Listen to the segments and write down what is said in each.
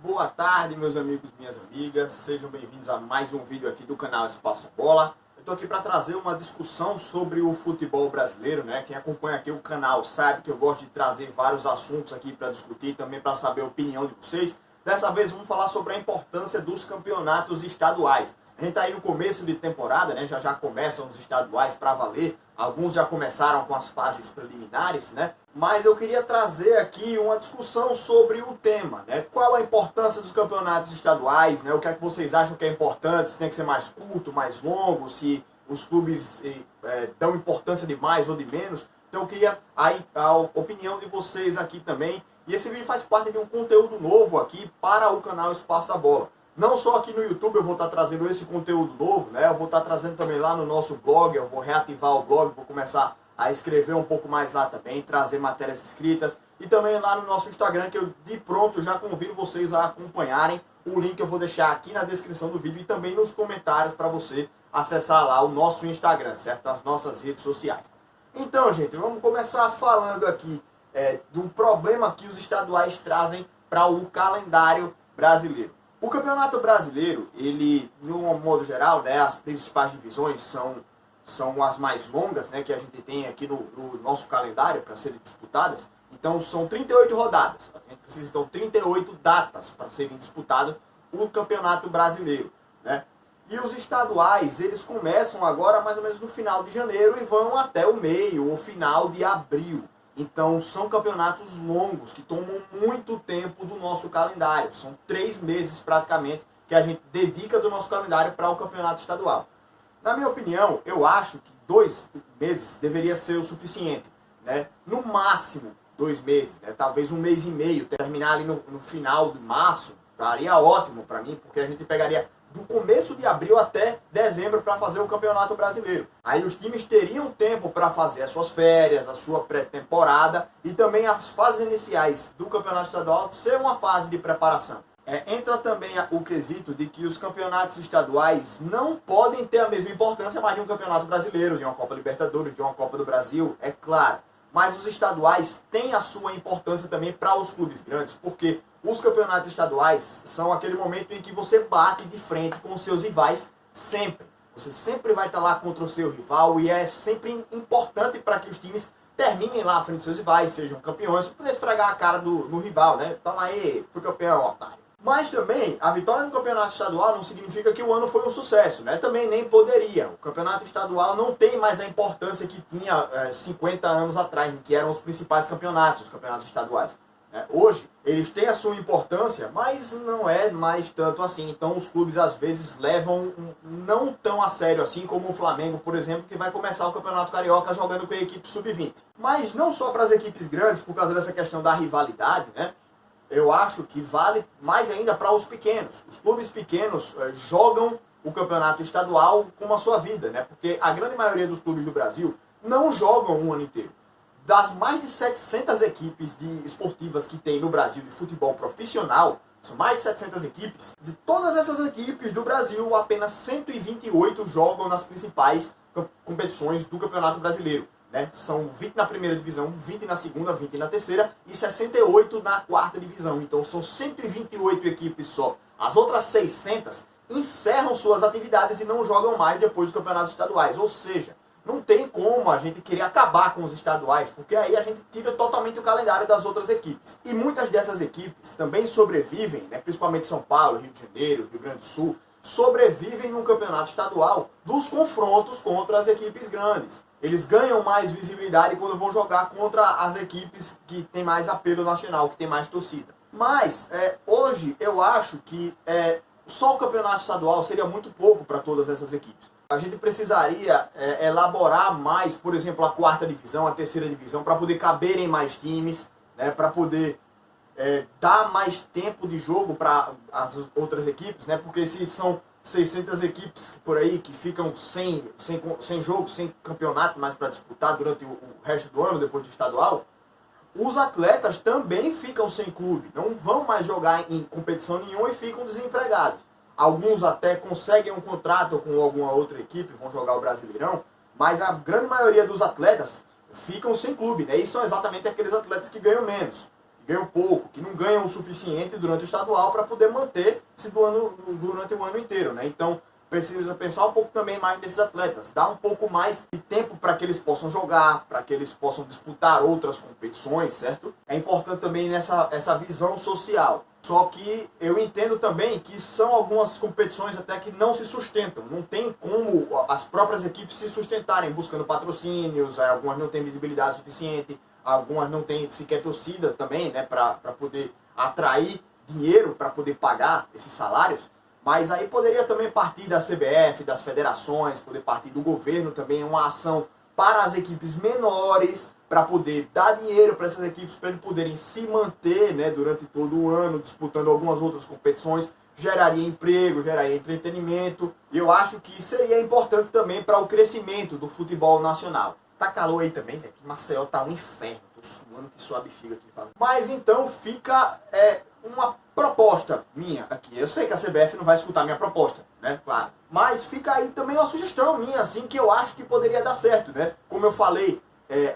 Boa tarde, meus amigos e minhas amigas, sejam bem-vindos a mais um vídeo aqui do canal Espaço Bola. Eu estou aqui para trazer uma discussão sobre o futebol brasileiro, né? Quem acompanha aqui o canal sabe que eu gosto de trazer vários assuntos aqui para discutir, também para saber a opinião de vocês. Dessa vez vamos falar sobre a importância dos campeonatos estaduais. A gente está aí no começo de temporada, né? Já começam os estaduais para valer. Alguns já começaram com as fases preliminares, né? Mas eu queria trazer aqui uma discussão sobre o tema, né? Qual a importância dos campeonatos estaduais, né? O que é que vocês acham que é importante? Se tem que ser mais curto, mais longo, se os clubes dão importância de mais ou de menos. Então eu queria a opinião de vocês aqui também. E esse vídeo faz parte de um conteúdo novo aqui para o canal Espaço da Bola. Não só aqui no YouTube eu vou estar trazendo esse conteúdo novo, né? Eu vou estar trazendo também lá no nosso blog, eu vou reativar o blog, vou começar a escrever um pouco mais lá também, trazer matérias escritas. E também lá no nosso Instagram, que eu de pronto já convido vocês a acompanharem. O link eu vou deixar aqui na descrição do vídeo e também nos comentários para você acessar lá o nosso Instagram, certo? As nossas redes sociais. Então, gente, vamos começar falando aqui do problema que os estaduais trazem para o calendário brasileiro. O Campeonato Brasileiro, ele, de um modo geral, né, as principais divisões são as mais longas, né, que a gente tem aqui no nosso calendário para serem disputadas. Então são 38 rodadas. A gente precisa então 38 datas para serem disputado o Campeonato Brasileiro, né? E os estaduais, eles começam agora mais ou menos no final de janeiro e vão até o meio ou final de abril. Então são campeonatos longos que tomam muito tempo do nosso calendário. São 3 meses praticamente que a gente dedica do nosso calendário para o campeonato estadual. Na minha opinião, eu acho que 2 meses deveria ser o suficiente, né? No máximo 2 meses, né? Talvez 1 mês e meio, terminar ali no final de março, daria ótimo para mim, porque a gente pegaria do começo de abril até dezembro para fazer o Campeonato Brasileiro. Aí os times teriam tempo para fazer as suas férias, a sua pré-temporada e também as fases iniciais do Campeonato Estadual ser uma fase de preparação. Entra também o quesito de que os campeonatos estaduais não podem ter a mesma importância mais de um Campeonato Brasileiro, de uma Copa Libertadores, de uma Copa do Brasil, é claro. Mas os estaduais têm a sua importância também para os clubes grandes, porque os campeonatos estaduais são aquele momento em que você bate de frente com os seus rivais sempre. Você sempre vai estar lá contra o seu rival e é sempre importante para que os times terminem lá à frente dos seus rivais, sejam campeões, para poder esfregar a cara no rival, né? Toma aí, fui campeão, otário. Mas também, a vitória no campeonato estadual não significa que o ano foi um sucesso, né? Também nem poderia. O campeonato estadual não tem mais a importância que tinha 50 anos atrás, em que eram os principais campeonatos, os campeonatos estaduais. Hoje, eles têm a sua importância, mas não é mais tanto assim. Então, os clubes, às vezes, levam não tão a sério assim, como o Flamengo, por exemplo, que vai começar o Campeonato Carioca jogando com a equipe sub-20. Mas não só para as equipes grandes, por causa dessa questão da rivalidade, né? Eu acho que vale mais ainda para os pequenos. Os clubes pequenos jogam o campeonato estadual como a sua vida, né? Porque a grande maioria dos clubes do Brasil não jogam um ano inteiro. Das mais de 700 equipes esportivas que tem no Brasil de futebol profissional, são mais de 700 equipes, de todas essas equipes do Brasil, apenas 128 jogam nas principais competições do Campeonato Brasileiro. Né? São 20 na primeira divisão, 20 na segunda, 20 na terceira e 68 na quarta divisão. Então são 128 equipes só. As outras 600 encerram suas atividades e não jogam mais depois dos campeonatos estaduais. Ou seja, não tem como a gente querer acabar com os estaduais, porque aí a gente tira totalmente o calendário das outras equipes. E muitas dessas equipes também sobrevivem, né? Principalmente São Paulo, Rio de Janeiro, Rio Grande do Sul, sobrevivem no campeonato estadual dos confrontos contra as equipes grandes. Eles ganham mais visibilidade quando vão jogar contra as equipes que têm mais apelo nacional, que tem mais torcida. Mas hoje eu acho que só o campeonato estadual seria muito pouco para todas essas equipes. A gente precisaria elaborar mais, por exemplo, a quarta divisão, a terceira divisão, para poder caberem mais times, né, para poder dar mais tempo de jogo para as outras equipes, né, porque se são 600 equipes por aí que ficam sem jogo, sem campeonato mais para disputar durante o resto do ano, depois do estadual, os atletas também ficam sem clube, não vão mais jogar em competição nenhuma e ficam desempregados. Alguns até conseguem um contrato com alguma outra equipe, vão jogar o Brasileirão, mas a grande maioria dos atletas ficam sem clube, né? E são exatamente aqueles atletas que ganham menos. ganham pouco, que não ganham o suficiente durante o estadual para poder manter-se durante o ano inteiro, né? Então, precisa pensar um pouco também mais nesses atletas, dar um pouco mais de tempo para que eles possam jogar, para que eles possam disputar outras competições, certo? É importante também essa visão social. Só que eu entendo também que são algumas competições até que não se sustentam. Não tem como as próprias equipes se sustentarem buscando patrocínios, algumas não têm visibilidade suficiente, algumas não têm sequer torcida também, né, para poder atrair dinheiro, para poder pagar esses salários. Mas aí poderia também partir da CBF, das federações, poder partir do governo também, uma ação para as equipes menores, para poder dar dinheiro para essas equipes, para eles poderem se manter, né, durante todo o ano, disputando algumas outras competições, geraria emprego, geraria entretenimento, e eu acho que seria importante também para o crescimento do futebol nacional. Tá calor aí também, velho, que Maceió tá um inferno, tô suando que sua bexiga aqui. Fala. Mas então fica uma proposta minha aqui. Eu sei que a CBF não vai escutar minha proposta, né, claro. Mas fica aí também uma sugestão minha, assim, que eu acho que poderia dar certo, né. Como eu falei,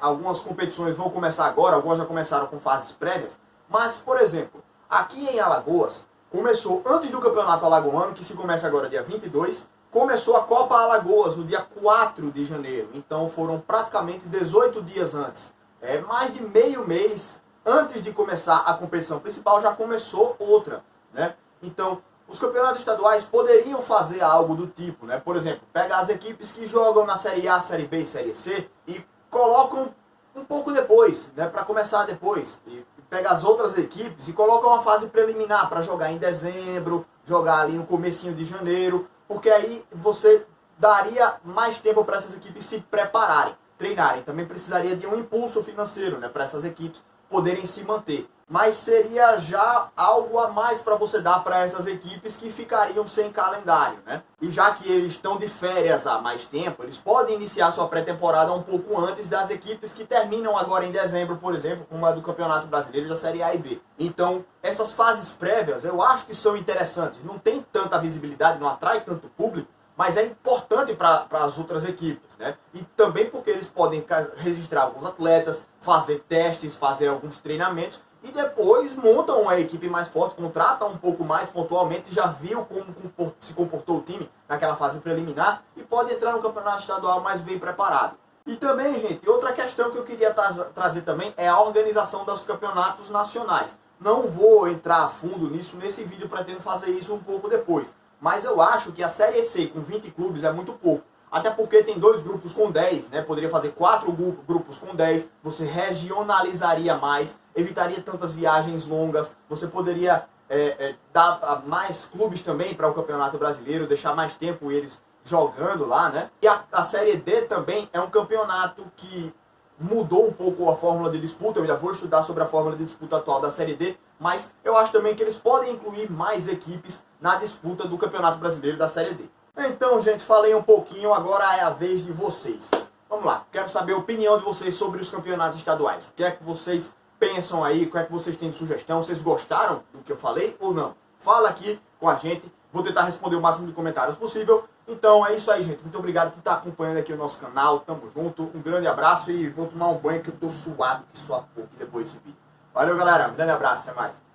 algumas competições vão começar agora, algumas já começaram com fases prévias, mas, por exemplo, aqui em Alagoas, começou antes do Campeonato Alagoano, que se começa agora dia 22, começou a Copa Alagoas no dia 4 de janeiro, então foram praticamente 18 dias antes. Mais de meio mês antes de começar a competição principal já começou outra, né? Então, os campeonatos estaduais poderiam fazer algo do tipo, né? Por exemplo, pegar as equipes que jogam na Série A, Série B e Série C e colocam um pouco depois, né, para começar depois. E pega as outras equipes e coloca uma fase preliminar para jogar em dezembro, jogar ali no comecinho de janeiro, porque aí você daria mais tempo para essas equipes se prepararem, treinarem. Também precisaria de um impulso financeiro, né, para essas equipes poderem se manter. Mas seria já algo a mais para você dar para essas equipes que ficariam sem calendário, né? E já que eles estão de férias há mais tempo, eles podem iniciar sua pré-temporada um pouco antes das equipes que terminam agora em dezembro, por exemplo, como a do Campeonato Brasileiro da Série A e B. Então, essas fases prévias eu acho que são interessantes. Não tem tanta visibilidade, não atrai tanto público, mas é importante para as outras equipes, né? E também porque eles podem registrar alguns atletas, fazer testes, fazer alguns treinamentos, e depois montam uma equipe mais forte, contratam um pouco mais pontualmente, já viu como se comportou o time naquela fase preliminar e pode entrar no campeonato estadual mais bem preparado. E também, gente, outra questão que eu queria trazer também é a organização dos campeonatos nacionais. Não vou entrar a fundo nisso nesse vídeo, pretendo fazer isso um pouco depois. Mas eu acho que a Série C com 20 clubes é muito pouco. Até porque tem 2 grupos com 10, né? Poderia fazer 4 grupos com 10, você regionalizaria mais, evitaria tantas viagens longas, você poderia dar mais clubes também para o Campeonato Brasileiro, deixar mais tempo eles jogando lá, né? E a Série D também é um campeonato que mudou um pouco a fórmula de disputa, eu ainda vou estudar sobre a fórmula de disputa atual da Série D, mas eu acho também que eles podem incluir mais equipes na disputa do Campeonato Brasileiro da Série D. Então, gente, falei um pouquinho, agora é a vez de vocês. Vamos lá, quero saber a opinião de vocês sobre os campeonatos estaduais. O que é que vocês pensam aí, o que é que vocês têm de sugestão? Vocês gostaram do que eu falei ou não? Fala aqui com a gente, vou tentar responder o máximo de comentários possível. Então é isso aí, gente. Muito obrigado por estar acompanhando aqui o nosso canal. Tamo junto, um grande abraço e vou tomar um banho que eu tô suado que só pouco depois desse vídeo. Valeu, galera, um grande abraço, até mais.